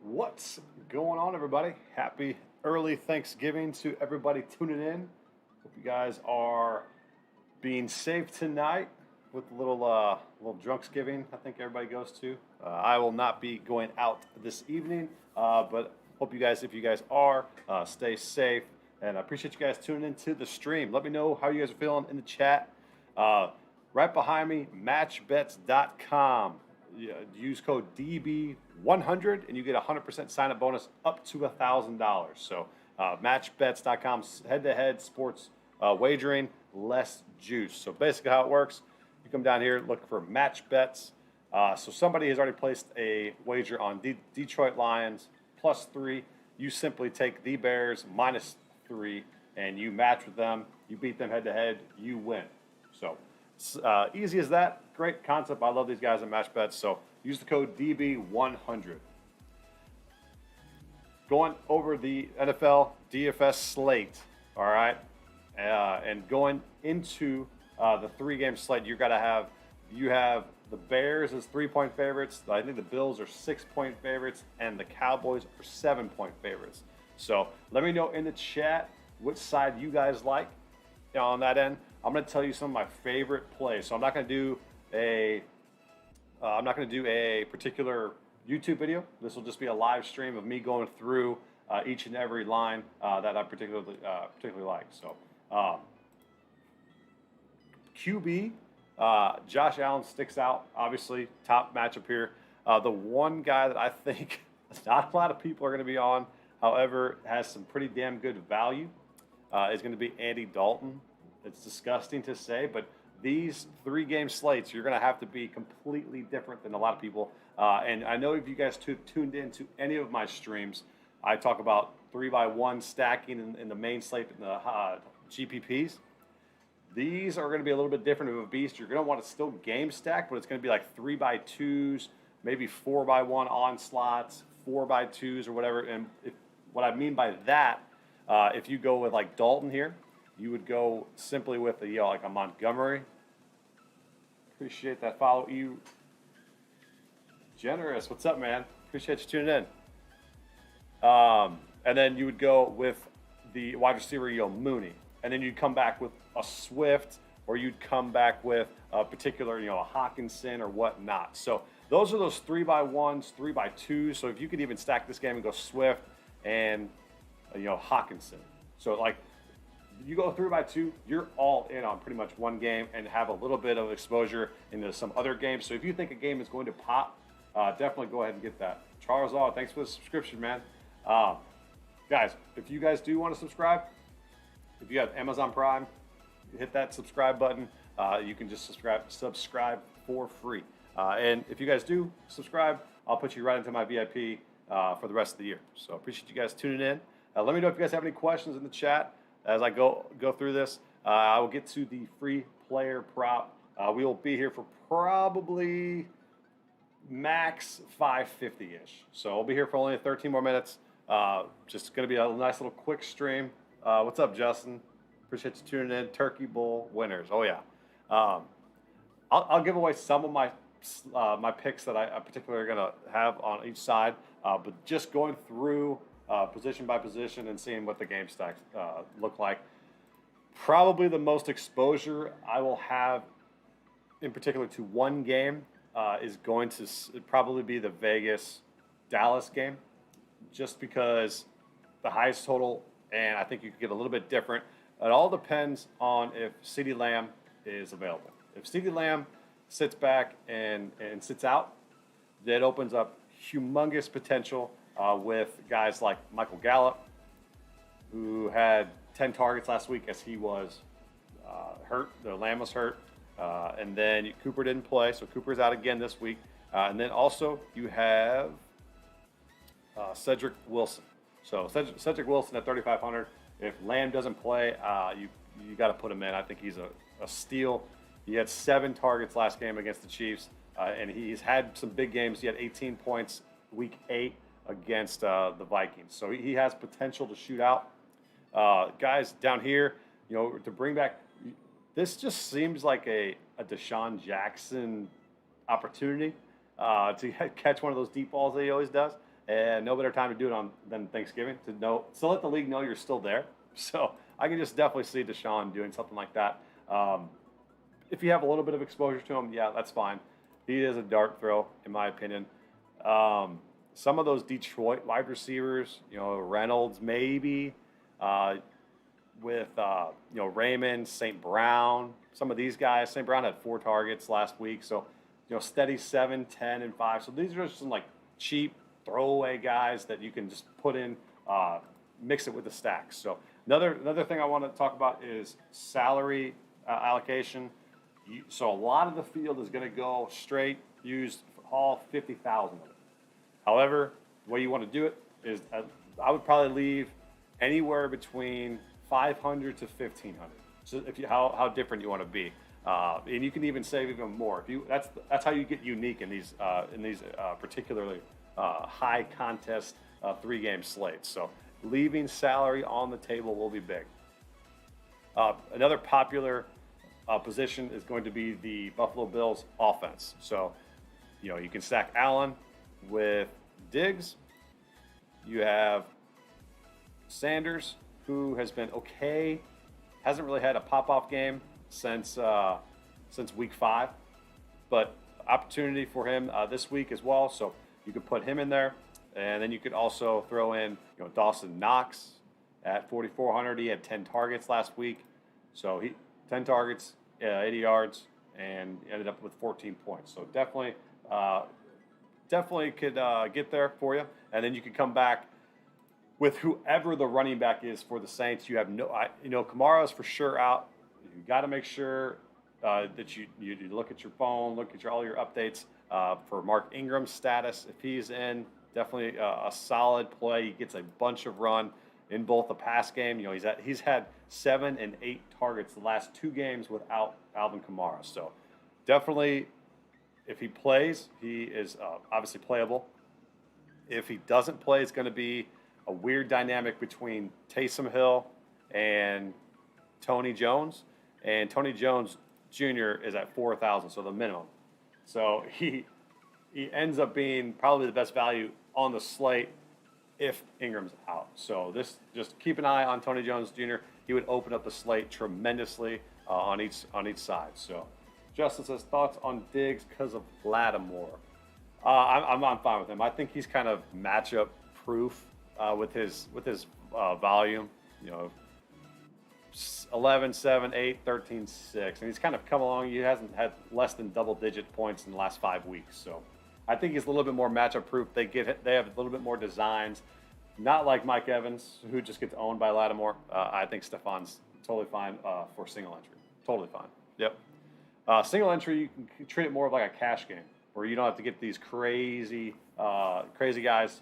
What's going on, everybody? Happy early Thanksgiving to everybody tuning in. Hope you guys are being safe tonight with a little drunksgiving. I think everybody goes to. I will not be going out this evening, but hope you guys, if you guys are, stay safe. And I appreciate you guys tuning into the stream. Let me know how you guys are feeling in the chat. Right behind me, matchbets.com. Use code DB100 and you get a 100% sign up bonus up to $1,000. So, matchbets.com, head to head sports wagering, less juice. So, basically, how it works, you come down here, look for match bets. So, somebody has already placed a wager on Detroit Lions +3. You simply take the Bears -3 and you match with them. You beat them head to head, you win. So, easy as that. Great concept. I love these guys at Match Bets. So use the code DB100. Going over the NFL DFS slate. All right. And going into the 3-game slate, you have the Bears as 3-point favorites. I think the Bills are 6-point favorites, and the Cowboys are 7-point favorites. So let me know in the chat which side you guys like on that end. I'm going to tell you some of my favorite plays. So I'm not going to do a particular YouTube video. This will just be a live stream of me going through each and every line that I particularly like. So QB, Josh Allen sticks out. Obviously, top matchup here. The one guy that I think not a lot of people are going to be on, however, has some pretty damn good value, is going to be Andy Dalton. It's disgusting to say, but these 3-game slates, you're going to have to be completely different than a lot of people. And I know if you guys tuned into any of my streams, I talk about 3x1 stacking in the main slate in the GPPs. These are going to be a little bit different of a beast. You're going to want to still game stack, but it's going to be like 3x2s, maybe 4x1 onslaughts, 4x2s or whatever. And what I mean by that, if you go with like Dalton here, you would go simply with like a Montgomery. Appreciate that follow. You generous. What's up, man? Appreciate you tuning in. And then you would go with the wide receiver, Mooney. And then you'd come back with a Swift, or you'd come back with a particular, a Hawkinson or whatnot. So those are those 3x1s, 3x2s. So if you could even stack this game and go Swift and Hawkinson. So like, you go 3x2, you're all in on pretty much one game and have a little bit of exposure into some other games. So if you think a game is going to pop, definitely go ahead and get that. Charles Law, thanks for the subscription, man. Guys, if you guys do want to subscribe, if you have Amazon Prime, hit that subscribe button. You can just subscribe for free. And if you guys do subscribe, I'll put you right into my VIP for the rest of the year. So appreciate you guys tuning in. Let me know if you guys have any questions in the chat. As I go through this, I will get to the free player prop. We will be here for probably max 5:50-ish. So we'll be here for only 13 more minutes. Just going to be a nice little quick stream. What's up, Justin? Appreciate you tuning in. Turkey Bowl winners. Oh, yeah. I'll give away some of my picks that I particularly are going to have on each side. But just going through position by position and seeing what the game stacks look like. Probably the most exposure I will have in particular to one game is going to probably be the Vegas-Dallas game, just because the highest total, and I think you could get a little bit different. It all depends on if CeeDee Lamb is available. If CeeDee Lamb sits back and sits out, that opens up humongous potential with guys like Michael Gallup, who had 10 targets last week as he was hurt. The Lamb was hurt. And then Cooper didn't play, so Cooper's out again this week. And then also you have Cedric Wilson. So Cedric Wilson at 3,500. If Lamb doesn't play, you got to put him in. I think he's a steal. He had 7 targets last game against the Chiefs, and he's had some big games. He had 18 points week 8 against the Vikings. So he has potential to shoot out. Guys down here, to bring back, this just seems like a Deshaun Jackson opportunity to catch one of those deep balls that he always does. and no better time to do it on than Thanksgiving to let the league know you're still there. So I can just definitely see Deshaun doing something like that. If you have a little bit of exposure to him, yeah, that's fine. He is a dart throw, in my opinion. Some of those Detroit wide receivers, Reynolds maybe, with Raymond, St. Brown, some of these guys. St. Brown had 4 targets last week, so steady 7, 10, and 5. So these are just some like cheap throwaway guys that you can just put in, mix it with the stacks. So another thing I want to talk about is salary allocation. So a lot of the field is going to go straight used all 50,000 of it. However, the way you want to do it is I would probably leave anywhere between 500 to 1,500. So how different you want to be, and you can even save even more. That's how you get unique in these particularly high contest 3-game slates. So leaving salary on the table will be big. Another popular position is going to be the Buffalo Bills offense. So you can stack Allen with Diggs. You have Sanders, who has been okay, hasn't really had a pop-off game since week 5, but opportunity for him this week as well. So you could put him in there, and then you could also throw in Dawson Knox at 4,400. He had 10 targets last week, so 10 targets, 80 yards, and ended up with 14 points. So definitely could get there for you, and then you can come back with whoever the running back is for the Saints. You have Kamara is for sure out. You got to make sure that you look at your phone, look at all your updates for Mark Ingram's status. If he's in, definitely a solid play. He gets a bunch of run in both the pass game. He's had 7 and 8 targets the last 2 games without Alvin Kamara. So definitely, if he plays, he is obviously playable. If he doesn't play, it's going to be a weird dynamic between Taysom Hill and Tony Jones. And Tony Jones Jr. is at 4,000, so the minimum. So he ends up being probably the best value on the slate if Ingram's out. So just keep an eye on Tony Jones Jr. He would open up the slate tremendously on each side. So Justin says, thoughts on Diggs because of Lattimore. I'm fine with him. I think he's kind of matchup proof with his volume. 11, 7, 8, 13, 6. And he's kind of come along. He hasn't had less than double-digit points in the last 5 weeks. So I think he's a little bit more matchup proof. They have a little bit more designs. Not like Mike Evans, who just gets owned by Lattimore. I think Stefan's totally fine for single entry. Totally fine. Yep. Single entry, you can treat it more of like a cash game, where you don't have to get these crazy guys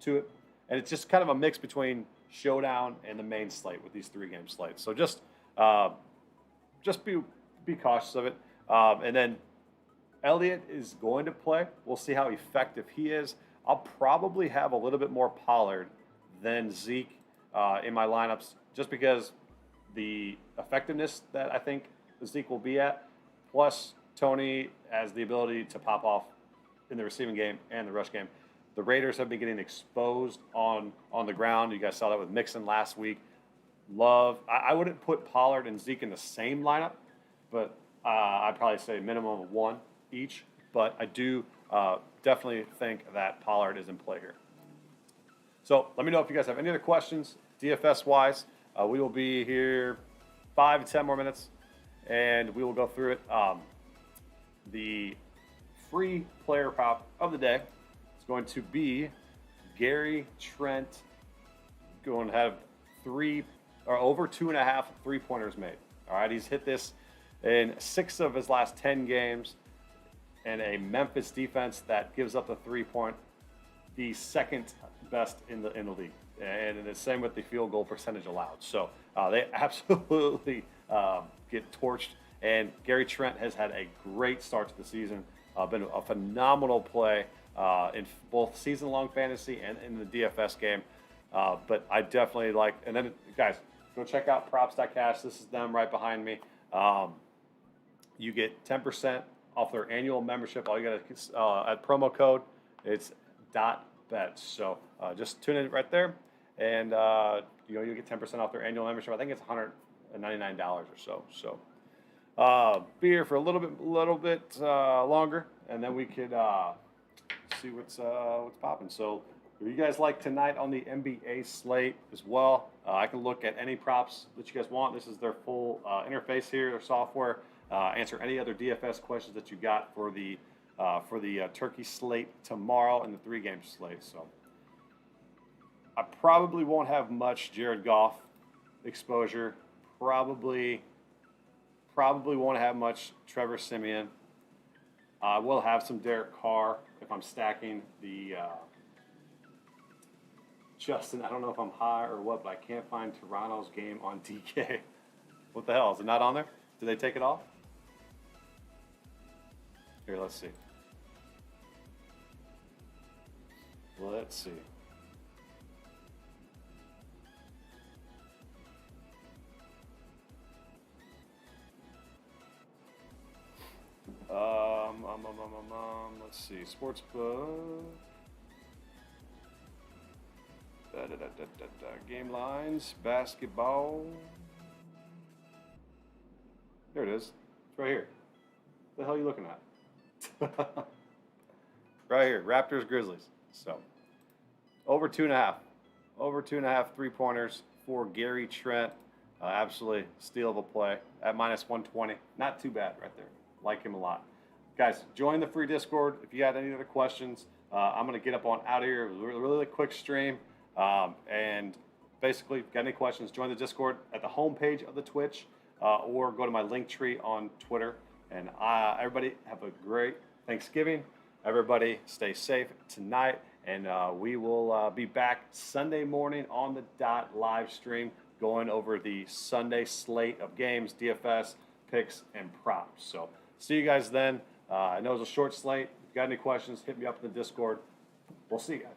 to it. And it's just kind of a mix between showdown and the main slate with these 3-game slates. So just be cautious of it. And then Elliott is going to play. We'll see how effective he is. I'll probably have a little bit more Pollard than Zeke in my lineups, just because the effectiveness that I think Zeke will be at, plus Tony has the ability to pop off in the receiving game and the rush game. The Raiders have been getting exposed on the ground. You guys saw that with Mixon last week. I wouldn't put Pollard and Zeke in the same lineup, but I'd probably say minimum of 1 each. But I do definitely think that Pollard is in play here. So let me know if you guys have any other questions, DFS-wise. We will be here 5 to 10 more minutes, and we will go through it. The free player prop of the day is going to be Gary Trent going to have over 2.5 3-pointers made. All right, he's hit this in 6 of his last 10 games, and a Memphis defense that gives up the 3-point, the second best in the league, and the same with the field goal percentage allowed. So they absolutely get torched. And Gary Trent has had a great start to the season. Been a phenomenal play in both season-long fantasy and in the DFS game. But I definitely like. And then, guys, go check out props.cash. This is them right behind me. You get 10% off their annual membership. All you got to at promo code, it's bets. So just tune in right there, and you'll get 10% off their annual membership. I think it's $199 or so. So be here for a little bit longer, and then we could see what's popping. So if you guys like tonight on the NBA slate as well, I can look at any props that you guys want. This is their full interface here, their software. Answer any other DFS questions that you got for the turkey slate tomorrow and the 3-game slate. So I probably won't have much Jared Goff exposure. Probably won't have much Trevor Siemian. I will have some Derek Carr if I'm stacking the Justin. I don't know if I'm high or what, but I can't find Toronto's game on DK. What the hell? Is it not on there? Did they take it off? Here, let's see. Let's see. Let's see. Sportsbook. Game lines. Basketball. There it is. It's right here. What the hell are you looking at? Right here. Raptors, Grizzlies. So, over 2.5. Over 2.5 3-pointers for Gary Trent. Absolutely steal of a play at -120. Not too bad right there. Like him a lot. Guys, join the free Discord. If you got any other questions, I'm going to get up on out of here. It was a really quick stream. And basically, if you got any questions, join the Discord at the homepage of the Twitch or go to my link tree on Twitter. And everybody have a great Thanksgiving. Everybody stay safe tonight. And we will be back Sunday morning on the dot live stream going over the Sunday slate of games, DFS, picks, and props. So see you guys then. I know it was a short slate. If you got any questions, hit me up in the Discord. We'll see you guys.